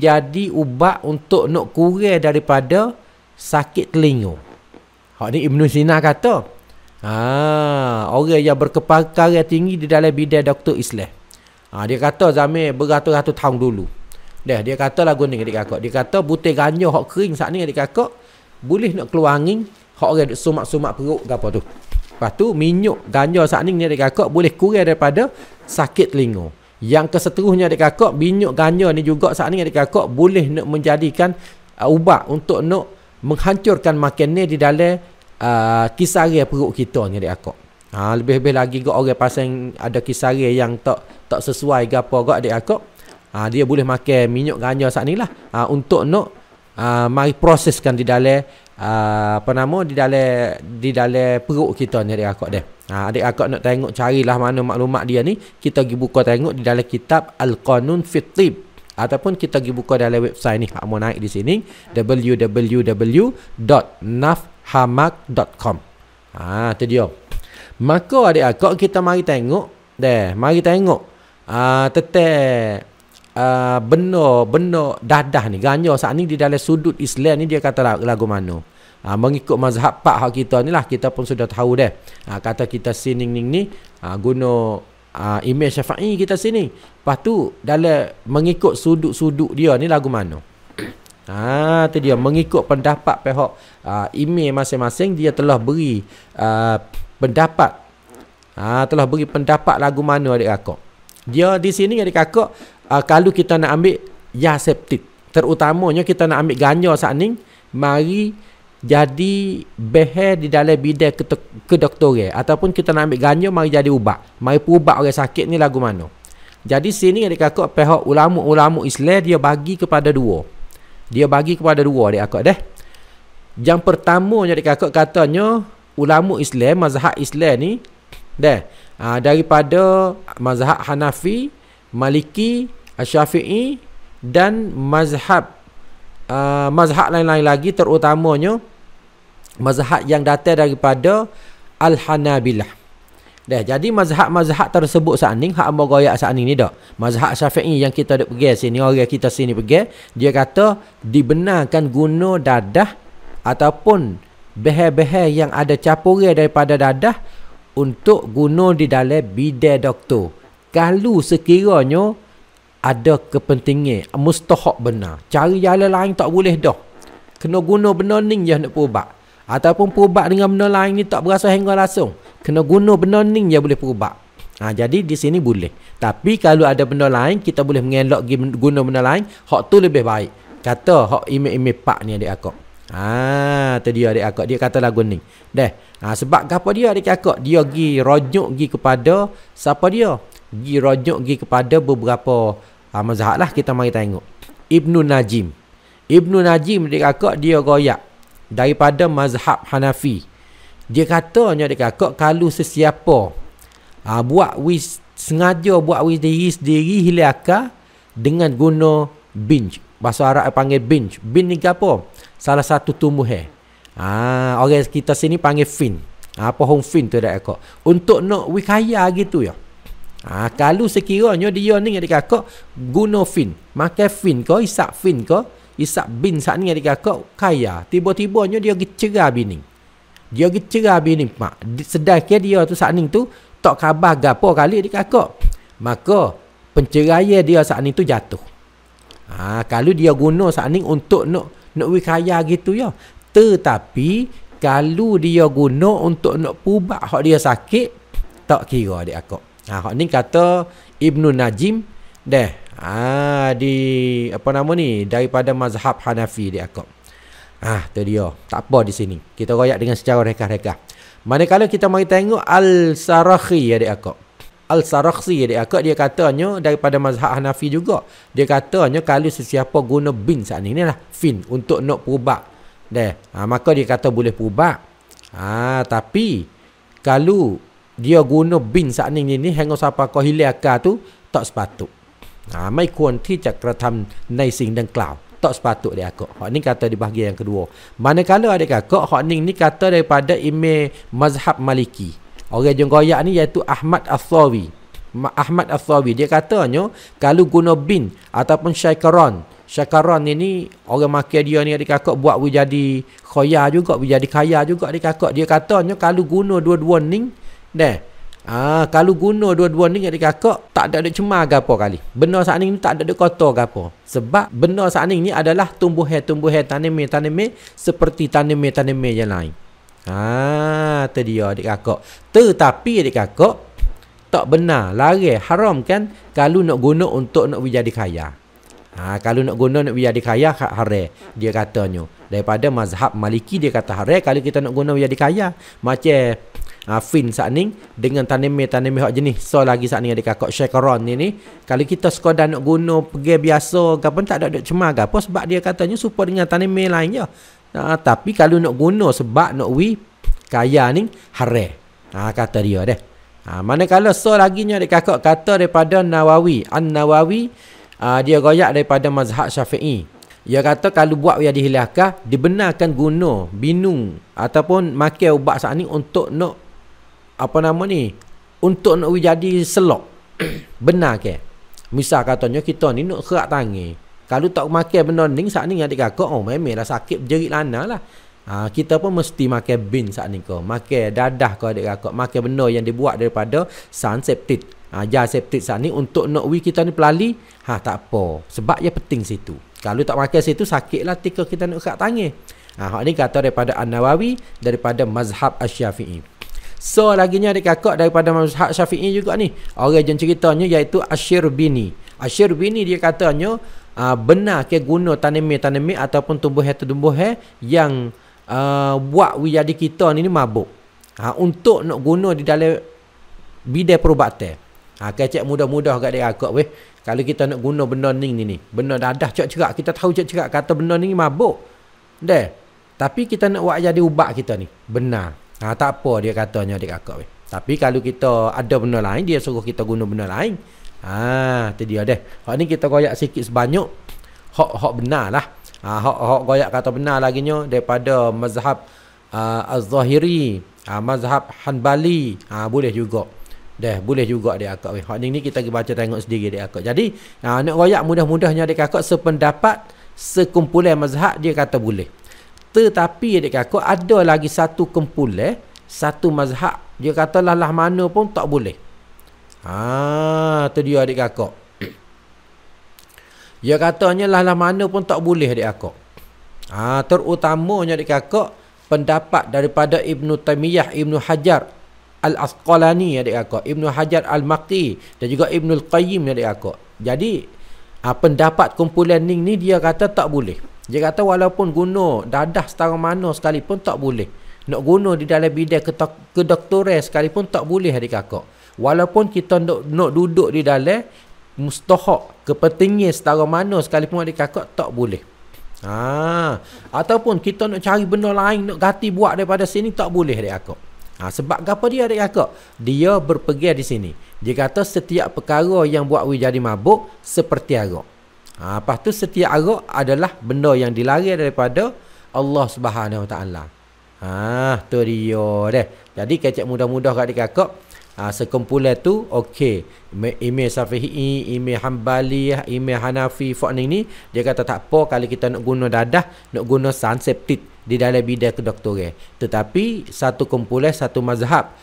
jadi ubat untuk nak kurang daripada sakit telinga. Hak ni Ibnu Sina kata. Orang yang berkepakaran tinggi di dalam bidang doktor Islam. Dia kata zaman beratus-ratus tahun dulu. Dia kata lagu ni adik kakak. Dia kata butir ganja hak kering saat ni adik kakak boleh nak keluar angin hak orang duk sumak-sumak perut ke apa tu. Lepas tu minyak ganja saat ni adik kakak boleh kurang daripada sakit telinga. Yang keseterusnya adik kakak, minyak ganja ni juga saat ni adik kakak boleh nak menjadikan ubat untuk nak menghancurkan makanan di dalam kisaran perut kita ni adik kakak. Lebih-lebih lagi ke orang pasang ada kisaran yang tak sesuai ke apa ke adik kakak. Dia boleh makan minyak ganja saat ni lah untuk nak mari proseskan di dalam di dalam perut kita ni adik kakak dia. Adik kakak nak tengok carilah mana maklumat dia ni, kita pergi buka tengok di dalam kitab Al-Qanun Fit Tib ataupun kita pergi buka dalam website ni. Hak mau naik di sini www.nafhamak.com. Tu dia. Maka adik kakak kita mari tengok benda dadah ni ganja saat ni di dalam sudut Islam ni dia kata lagu mana. Mengikut mazhab pak hak kita ni lah, kita pun sudah tahu dah. Kata kita sini ni guna Imam Syafi'i kita sini. Lepas tu dalam mengikut sudut-sudut dia ni lagu mana. Tu dia mengikut pendapat pihak imam masing-masing, dia telah beri pendapat. Telah beri pendapat lagu mana adik kakak. Dia di sini adik kakak, kalau kita nak ambil yaseptik, terutamanya kita nak ambil ganja saat ni, mari jadi bahan di dalam bidang kedoktoran, ataupun kita nak ambil ganja mari jadi ubat, mari ubat orang sakit ni lagu mana. Jadi sini adik kakak pihak ulama-ulama Islam dia bagi kepada dua. Dia bagi kepada dua adik kakak dah. Yang pertama adik kakak katanya ulama Islam, mazhab Islam ni dah daripada mazhab Hanafi, Maliki, Syafi'i dan mazhab lain-lain lagi, terutamanya mazhab yang datang daripada Al-Hanabilah. Jadi mazhab tersebut saat ni hak amba goyak saat ni dak. Mazhab Syafi'i yang kita duk pergi sini, orang kita sini pergi, dia kata dibenarkan guna dadah ataupun bahan-bahan yang ada campuran daripada dadah untuk guna di dalam bidang doktor. Kalau sekiranya ada kepentingan, mustahak benar, cari jalan lain tak boleh dah. Kena guna benda ni je nak perubat. Ataupun perubat dengan benda lain ni tak berasa hingga langsung. Kena guna benda ni je boleh perubat. Jadi di sini boleh. Tapi kalau ada benda lain, kita boleh mengelak guna benda lain, hak tu lebih baik. Kata hak imam-imam pak ni adik akak. Tu dia adik akak. Dia kata lagu ni. Sebab apa dia adik akak? Dia pergi rujuk kepada siapa dia? Pergi rujuk kepada beberapa mazhab lah. Kita mari tengok. Ibnu Najim adik kakak dia goyak daripada mazhab Hanafi. Dia katanya adik kakak, kalau sesiapa sengaja buat diri sendiri hilaka dengan guna binj. Bahasa Arab panggil binj. Binj ni apa? Salah satu tumbuhan. Orang kita sini panggil fin. Pohon fin tu adik kakak. Untuk nak wikaya gitu ya. Kalau sekiranya dia ni adik kakak guna fin, makan fin ke, isap fin ke, isap bin saat ni adik kakak kaya, tiba-tibanya dia pergi cerah bini. Dia pergi cerah bini mak. Sedangkan dia tu saat ni tu tak khabar gapo kali adik kakak. Maka penceraian dia saat ni tu jatuh. Kalau dia guna saat ni untuk nak wikaya gitu ya. Tetapi kalau dia guna untuk nak pubat hak dia sakit, tak kira adik kakak. Hak ni kata Ibnu Najim dah. Di apa nama ni, daripada mazhab Hanafi dia akak. Tu dia. Tak apa di sini. Kita royak dengan secara reka-reka. Manakala kita mari tengok Al-Sarakhi adik akak. Al-Sarakhi adik akak dia katanya daripada mazhab Hanafi juga. Dia katanya kalau sesiapa guna bin saat ni lah fin untuk nak perubat. Maka dia kata boleh perubat. Tapi kalau dia guna bin saat ni hingga sampai kau hilang akal tu tak sepatut. ไม่ควรที่จะกระทำในสิ่งดังกล่าว tak sepatut dia akak. Hak ni kata di bahagian yang kedua. Manakala adik kakak, hak ni kata daripada imam mazhab Maliki. Orang yang goyak ni iaitu Ahmad Al-Thawi. Dia katanya kalau guna bin ataupun syakaran ini orang makan dia ni adik kakak buat jadi khoya juga, jadi kaya juga adik kakak. Dia katanya kalau guna dua-dua ni kalau guna dua-dua ni adik kakak tak ada cemar ke apa kali. Benda saat ni tak ada kotor ke apa. Sebab benda saat ni adalah tumbuhan tanaman seperti tanaman yang lain. Tu dia adik kakak. Tetapi adik kakak tak benar, larang, haram kan kalau nak guna untuk nak jadi kaya. Kalau nak guna nak jadi kaya haram dia katanya. Daripada mazhab Maliki dia kata haram kalau kita nak guna jadi kaya. Macam fin saat ni dengan tanam hak jenis so lagi saat ni adik kakak syakaron ni kalau kita sekadar nak guna pergi biasa gapo tak ada cemar gapo sebab dia katanya supaya dengan tanam lain je. Tapi kalau nak guna sebab nak kaya ni haram. Kata dia deh. Manakala so lagi nya adik kakak kata daripada Nawawi, An-Nawawi dia goyak daripada mazhab Syafi'i. Dia kata kalau buat jadi hilakah dibenarkan guna binung ataupun makan ubat saat ni untuk nak untuk nak jadi selok. Benar ke? Misal katanya kita ni nak kerak tangan. Kalau tak makan benda ni saat ni adik kakak memanglah sakit jerit lana lah. Kita pun mesti makan bin saat ni ko. Makan dadah ko adik kakak. Makan benda yang dibuat daripada sanseptit. Jar septit saat ni untuk nak kita ni pelali. Tak apa. Sebab dia penting situ. Kalau tak makan situ sakit lah tika kita nak kerak tangan. Hak ni kata daripada An-Nawawi daripada mazhab Asy-Syafi'i. So laginya adik kakak daripada mazhab Syafi'i juga ni. Orang yang ceritanya iaitu Asy-Syirbini. Asy-Syirbini dia katanya benar ke guna tanam ataupun tumbuhan yang buat jadi kita ni mabuk. Untuk nak guna di dalam bidang perubatan. Kecek mudah-mudah kat adik kakak weh. Kalau kita nak guna benda ni. Benda dadah cerak kita tahu cerak kata benda ni mabuk. Dah. Tapi kita nak buat jadi ubat kita ni. Benar. Tak apa dia katanya adik kakak weh. Tapi kalau kita ada benda lain dia suruh kita guna benda lain. Tu dia deh. Hak ni kita goyak sikit sebanyak hak benar lah. Hak goyak kata benar laginya daripada mazhab Az-Zahiri, mazhab Hanbali. Boleh juga. Boleh juga adik kakak weh. Hak ni kita baca tengok sendiri adik kakak. Jadi nak goyak mudah-mudahnya adik kakak sependapat sekumpulan mazhab dia kata boleh. Tetapi adik kakak ada lagi satu kumpulan, satu mazhab dia kata lah mana pun tak boleh. Tu dia adik kakak. Dia katanya lah mana pun tak boleh adik kakak. Terutamanya adik kakak pendapat daripada Ibnu Taimiyah, Ibnu Hajar Al-Asqalani adik kakak, Ibnu Hajar Al-Maqi dan juga Ibnu Al-Qayyim adik kakak. Jadi pendapat kumpulan ni dia kata tak boleh. Dia kata walaupun guna dadah setara mana sekalipun tak boleh. Nak guna di dalam bidang kedoktoran sekalipun tak boleh adik kakak. Walaupun kita nak duduk di dalam mustahak kepentingan setara mana sekalipun adik kakak tak boleh. Ataupun kita nak cari benda lain nak ganti buat daripada sini tak boleh adik kakak. Sebab apa dia adik kakak? Dia berpegang di sini. Dia kata setiap perkara yang buat jadi mabuk seperti arak. Lepas tu setiap arak adalah benda yang dilarang daripada Allah Subhanahu Wa Taala. Tu dia deh. Jadi kecek mudah-mudah kat adik kakak. Sekumpulan tu okey. Imam Syafi'i, Imam Hanbali, Imam Hanafi, Fa'ni ni dia kata tak apa kalau kita nak guna dadah, nak guna sanseptit di dalam bidang kedoktoran. Tetapi satu kumpulan, satu mazhab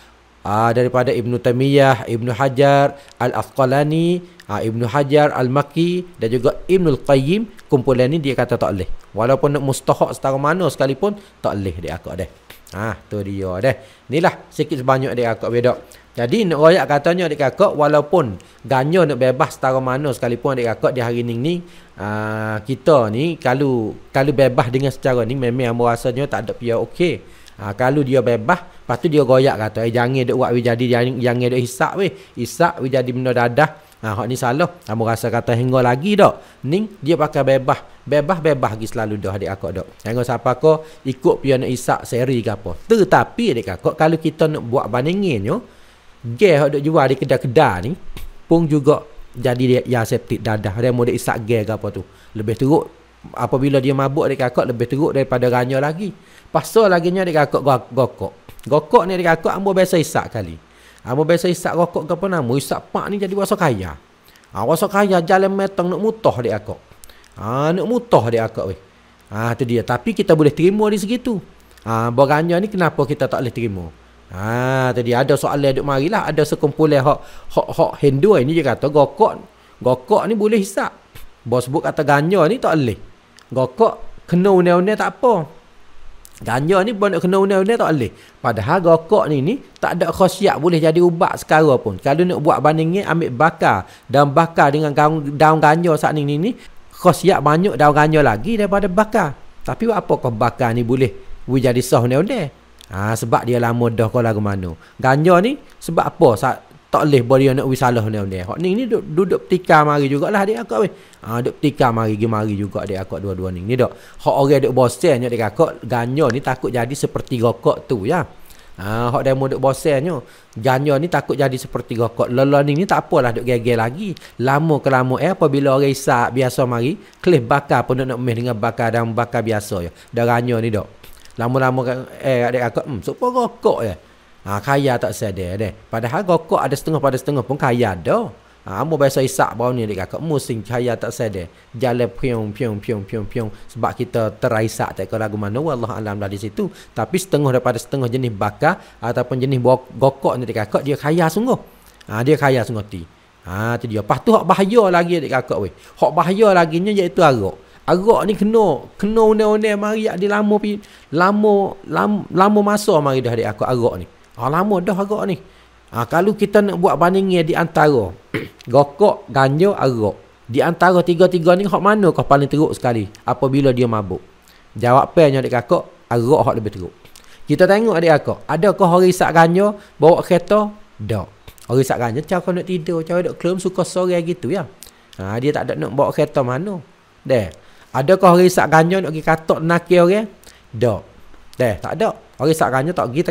daripada Ibnu Taimiyah, Ibnu Hajar Al-Asqalani, Ibnu Hajar Al-Maqi dan juga Ibnu Al-Qayyim, kumpulan ni dia kata tak boleh. Walaupun nak mustahak setara mana sekalipun tak boleh dia akak deh. Tu dia deh. Inilah sikit sebanyak dia akak beda. Jadi nak royak katanya adik kakak walaupun ganyo nak bebas setara mana sekalipun adik kakak di hari ni kita ni kalau bebas dengan secara ni memang ambo rasanya tak ada pia okey. Kalau dia bebas lepas tu dia goyak kata jangan duk buat jadi jangan duk hisap weh. Hisap we jadi benda dadah. Hak ni salah. Ambo rasa kata hingga lagi dak. Ni dia pakai bebas lagi selalu dah adik kakak dak. Jangan siapa ko ikut pia nak hisap seri ke apa. Tetapi adik kakak kalau kita nak buat bandinginnya gas yang jual di kedai-kedai ni pun juga jadi dia septik dadah. Dia mau dia isak gas ke apa tu. Lebih teruk apabila dia mabuk adik kakak lebih teruk daripada ranya lagi. Pasal laginya adik kakak gokok. Gokok ni adik kakak ambo biasa isak kali. Ambo biasa isak gokok ke apa nama? Isak pak ni jadi wasa kaya. Wasa kaya jalan metong nak mutah adik kakak. Nak mutah adik kakak weh. Tu dia. Tapi kita boleh terima di segitu. Beranya ni kenapa kita tak boleh terima? Tadi ada soalan duk marilah ada sekumpulan hak Hindu ni dia kata gokok ni boleh hisap. Bos sebut kata ganja ni tak boleh. Gokok kena une-une tak apa. Ganja ni pun nak kena undang-undang tak boleh. Padahal rokok ni tak ada khasiat boleh jadi ubat sekarang pun. Kalau nak buat bandingnya ambil bakar dan bakar dengan daun ganja saat ni khasiat banyak daun ganja lagi daripada bakar. Tapi apakah bakar ni boleh jadi sah undang-undang? Sebab dia lama dah kau lagu mana. Ganja ni sebab apa? Tak boleh boleh nak wisalah undang-undang. Hak ni duduk petika mari jugalah adik akak weh. Duduk petika mari juga adik akak dua-dua ni dak. Hak orang duk bosannya adik akak ganja ni takut jadi seperti rokok tu ya. Hak demo duk bosannya. Ganja ni takut jadi seperti rokok. Learning ni tak apalah duk gegel lagi. Lama kelama apabila orang isap biasa mari, kelih bakar pun nak meh dengan bakar dan bakar biasa ya. Dah ganja ni dak. Lama-lama adik akak supaya rokok ya. Kaya tak sedar deh. Padahal rokok ada setengah pada setengah pun kaya dah. Amo biasa isap bau ni dekat musim kaya tak sedar. Jalan piung sebab kita teraisak tak lagu mana wallah alam lah di situ. Tapi setengah daripada setengah jenis bakar ataupun jenis rokok ni dekat dia kaya sungguh. Dia kaya sungguh ti. Tu dia. Lepas tu hak bahaya lagi dekat kakak weh. Hak bahaya laginya iaitu arak. Arak ni kena undang-undang mari dia lama masa mari dah dekat kakak arak ni. Lama dah arak ni. Kalau kita nak buat bandingnya di antara rokok, ganja, arak. Di antara tiga-tiga ni hak mana kau paling teruk sekali apabila dia mabuk? Jawapannya adik kakak, arak hak lebih teruk. Kita tengok adik kakak, adakah orang isap ganja bawa kereta? Tak. Orang isap ganja cara nak tidur, cara nak kelum suka sore gitu ya. Dia tak ada nak bawa kereta mana. Deh. Adakah orang isap ganja nak pergi katok nakil orang? Tak. Deh, tak ada. Orang isap ganja tak pergi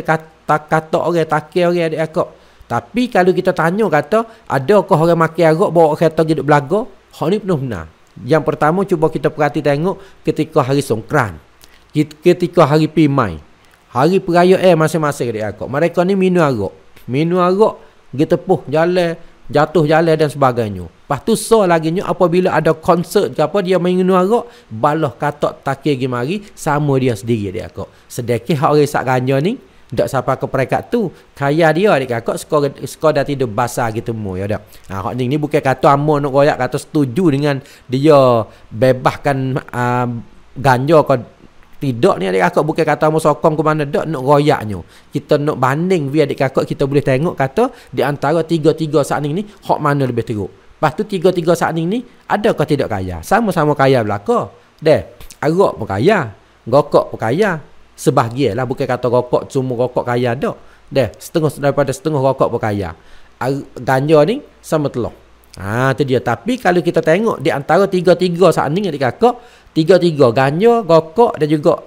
katok orang, takil orang adik kakak. Tapi kalau kita tanya kata, adakah orang makan arak bawa kereta pergi duk belaga? Hak ni penuh benar. Yang pertama cuba kita perhati tengok ketika hari Songkran. Ketika hari Pimai. Hari perayaan masing-masing adik kakak. Mereka ni minum arak, pergi tepuh jalan, jatuh jalan dan sebagainya. Lepas tu laginya apabila ada konsert ke apa dia minum arak, balah katok takir pergi mari sama dia sendiri adik kakak. Sedekah hak orang isap ganja ni tak sampai ke peringkat tu. Kaya dia adik kakak skor dah tidur basah gitu mu ya dak. Hak ni bukan kata amo nak royak kata setuju dengan dia bebaskan ganja ke tidak ni adik kakak, bukan kata amo sokong ke mana dak nak royaknya. Kita nak banding vi adik kakak, kita boleh tengok kata di antara tiga-tiga saat ni hak mana lebih teruk. Lepas tu tiga-tiga saat ni adakah tidak kaya? Sama-sama kaya belaka. Deh, arak pun kaya, rokok pun kaya. Sebahagian lah, bukan kata rokok semua rokok kaya dak. Deh, setengah daripada setengah rokok pun kaya. Ganja ni sama telur. Tu dia. Tapi kalau kita tengok di antara tiga-tiga saat ni adik kakak, tiga-tiga ganja, rokok dan juga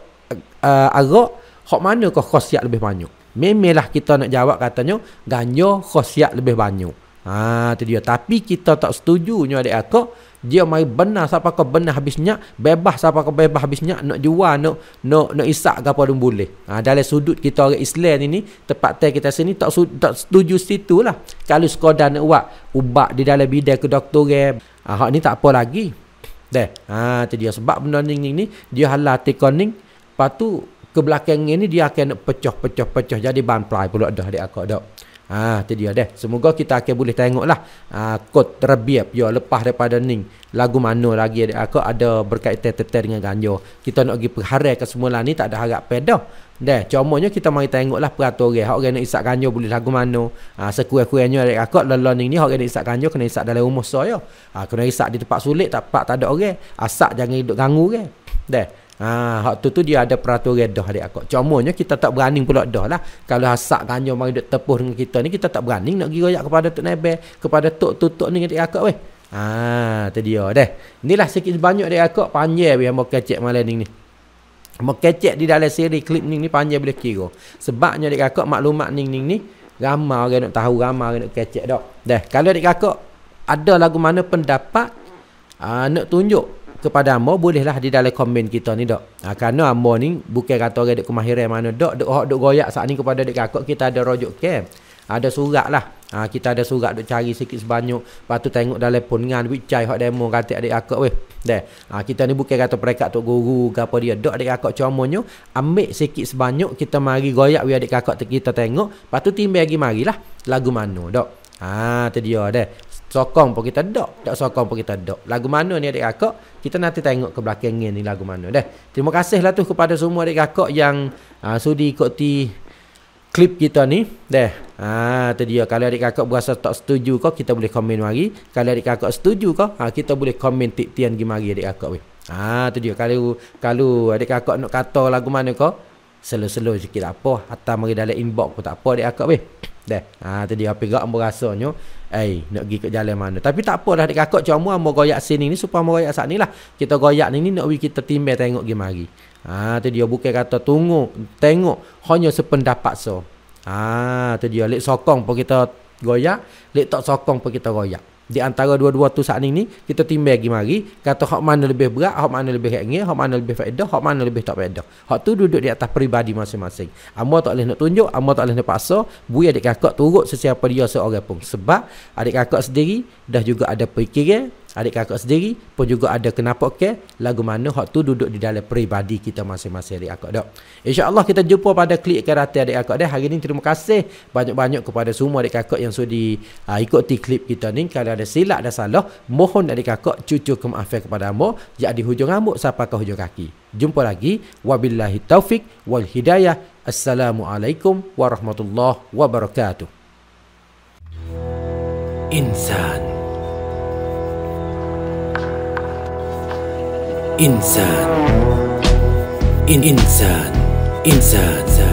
arak, hak mana kau khasiat lebih banyak? Memanglah kita nak jawab katanya ganja khasiat lebih banyak. Tu dia. Tapi kita tak setujunya adik kakak. Dia mai benar siapa kau benar habisnya, bebas siapa kau bebas habisnya, nak jual nak isak ke apa pun boleh. Dalam sudut kita orang Islam ini, tempat kita sini tak setuju situlah. Kalau sekadar nak buat ubat di dalam bidang kedoktoran, hak ni tak apa lagi. Tu dia sebab benda ni dia halal tekoning, lepas tu ke belakang ni dia akan nak pecah jadi banprai pula dah adik akak dak. Tu dia deh. Semoga kita akan boleh tengoklah kod terbiak ya lepas daripada ni lagu mana lagi adik ada berkaitan dengan ganja. Kita nak pergi perhara ke semula ni tak ada harap pedah. Deh, contohnya kita mari tengoklah peraturan hak orang nak isap ganja boleh lagu mana. Sekurang-kurangnya adik akak learning ni hak orang nak isap ganja kena isap dalam rumah saya. Kena isap di tempat sulit, tak ada orang. Asap jangan duduk ganggu orang. Deh. Hak tu dia ada peraturan dah adik akak. Contohnya kita tak berani pula dah lah. Kalau hasak ganja mari duk tepuh dengan kita ni, kita tak berani nak pergi royak kepada Tok Nebel, kepada tok ni adik akak weh. Tu dia deh. Inilah sikit banyak adik akak panjang biar mau kecek malam ni. Mau kecek di dalam siri klip ni panjang boleh kira. Sebabnya adik akak maklumat ni ramai orang nak tahu, ramai orang nak kecek dak. Deh, kalau adik akak ada lagu mana pendapat nak tunjuk kepada amo bolehlah di dalam komen kita ni dak. Kerana amo ni bukan kata orang dek kemahiran mana dak, duk goyak saat ni kepada dek kakak kita ada rujuk camp. Ada surat lah. Kita ada surat duk cari sikit sebanyak. Lepas tu tengok dalam pongan wicai hak demo kata adik kakak weh. Deh. Kita ni bukan kata perekat tok guru ke apa dia. Dak adik kakak comonya ambil sikit sebanyak kita mari goyak we adik kakak kita tengok. Lepas tu timbang lagi marilah lagu mana dak. Tu dia deh. Sokong pun kita tak sokong pun kita dok. Lagu mana ni adik kakak? Kita nanti tengok ke belakang ni lagu mana dah. Terima kasihlah tu kepada semua adik kakak yang sudi ikuti klip kita ni. Dah. Tu dia. Kalau adik kakak berasa tak setuju kau, kita boleh komen mari. Kalau adik kakak setuju kau, kita boleh komen tik-tian gi mari adik kakak weh. Tu dia. Kalau adik kakak nak kata lagu mana kau, slow-slow sikit tak apa. Hantar mari dalam inbox pun tak apa adik kakak weh. Dah. Tu dia apa gak ambo rasanya. Nak pergi ke jalan mana. Tapi tak apa dah adik kakak, cuma ambo goyak sini ni supaya ambo goyak sat ni lah. Kita goyak ni nak kita timbang tengok gi mari. Tu dia, bukan kata tengok hanya sependapat so. Tu dia, lek sokong pun kita goyak, lek tak sokong pun kita goyak. Di antara dua-dua tu saat ni kita timbang gi mari, kata hak mana lebih berat, hak mana lebih ringan, hak mana lebih faedah, hak mana lebih tak faedah. Hak tu duduk di atas peribadi masing-masing. Amo tak boleh nak tunjuk, amo tak boleh nak paksa, bui adik kakak turut sesiapa dia seorang pun. Sebab adik kakak sendiri dah juga ada fikiran, adik kakak sendiri pun juga ada kenapa lagu mana hak tu duduk di dalam peribadi kita masing-masing adik kakak dak. InsyaAllah kita jumpa pada klik akan datang adik kakak dah. Hari ni terima kasih banyak-banyak kepada semua adik kakak yang sudi ikuti klip kita ni. Kalau ada silap dan salah, mohon adik kakak cucu kemaafan kepada amo, jadi di hujung rambut sampai ke hujung kaki. Jumpa lagi. Wabillahi taufik wal hidayah. Assalamualaikum warahmatullahi wabarakatuh. Insan insan